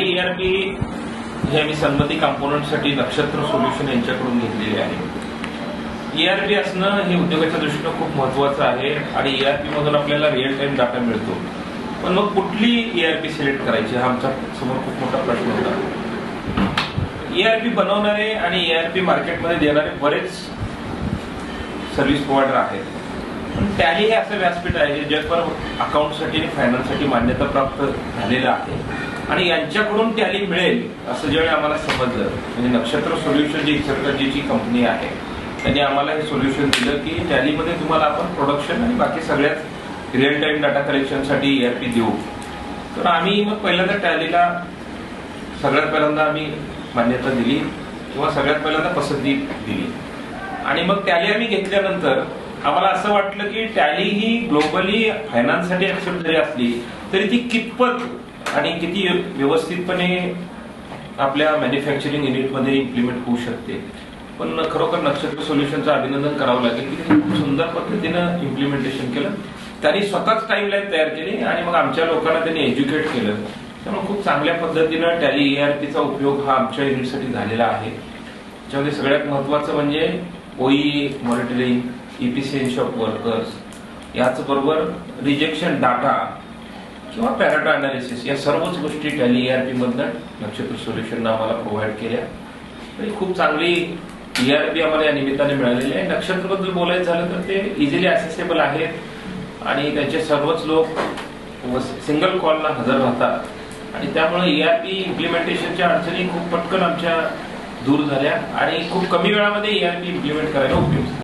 Tally ERP हे आम्ही सन्मती कॉम्पोनंटसाठी नक्षत्र सोल्युशन यांच्याकडून घेतलेले आहे। ERP असणं हे उद्योगाच्या दृष्टीने खूप महत्त्वाचं आहे आणि ERP मधून आपल्याला रिअल टाइम डाटा मिळतो। पण मग कुठली ERP सिलेक्ट करायची हा आमचा समोर खूप मोठा प्रश्न होता। ERP बनवणारे आणि ERP मार्केटमध्ये देणारे बरेच सर्व्हिस प्रोव्हायडर आहेत, पण टॅली हे असं व्यासपीठ आहे जे जगभर अकाउंटसाठी आणि फायनान्ससाठी मान्यता प्राप्त झालेलं आहे आणि यांच्याकडून टॅली मिळेल असं ज्यावेळी आम्हाला समजलं, म्हणजे नक्षत्र सोल्युशन जी इचलकरंजीची कंपनी आहे त्यांनी आम्हाला हे सोल्युशन दिलं की टॅलीमध्ये तुम्हाला आपण प्रोडक्शन आणि बाकी सगळ्याच रिअल टाइम डाटा कलेक्शनसाठी ERP देऊ। तर आम्ही मग पहिल्यांदा टॅलीला सगळ्यात पहिल्यांदा आम्ही मान्यता दिली किंवा सगळ्यात पहिल्यांदा पसंती दिली आणि मग टॅली आम्ही घेतल्यानंतर आम्हाला असं वाटलं की टॅली ही ग्लोबली फायनान्ससाठी ऍक्सेप्ट जरी असली तरी ती कितपत आणि किती व्यवस्थितपणे आपल्या मॅन्युफॅक्चरिंग युनिटमध्ये इम्प्लिमेंट होऊ शकते। पण खरोखर नक्षत्र सोल्युशनचं अभिनंदन करावं लागेल की त्यांनी खूप सुंदर पद्धतीनं इम्प्लिमेंटेशन केलं। त्यांनी स्वतःच टाइमलाईन तयार केली आणि मग आमच्या लोकांना त्यांनी एज्युकेट केलं। त्यामुळे खूप चांगल्या पद्धतीनं टॅली ERPचा उपयोग हा आमच्या युनिटसाठी झालेला आहे। त्याच्यामध्ये सगळ्यात महत्वाचं म्हणजे OE monitoring, efficiency of workers, याच बरोबर रिजेक्शन डाटा किंवा पॅराटा अनालिसिस या सर्वच गोष्टी टॅली ERP मधनं नक्षत्र सोल्युशन आम्हाला प्रोव्हाइड केल्या। तरी खूप चांगली ERP आम्हाला या निमित्ताने मिळालेली आहे। नक्षत्रबद्दल बोलायचं झालं तर ते इझिली ऍसेसेबल आहेत आणि त्यांचे सर्वच लोक सिंगल कॉलला हजर राहतात आणि त्यामुळे ERP इम्प्लिमेंटेशनच्या अडचणी खूप पटकन आमच्या दूर झाल्या आणि खूप कमी वेळामध्ये ERP इम्प्लिमेंट करायला उपयोग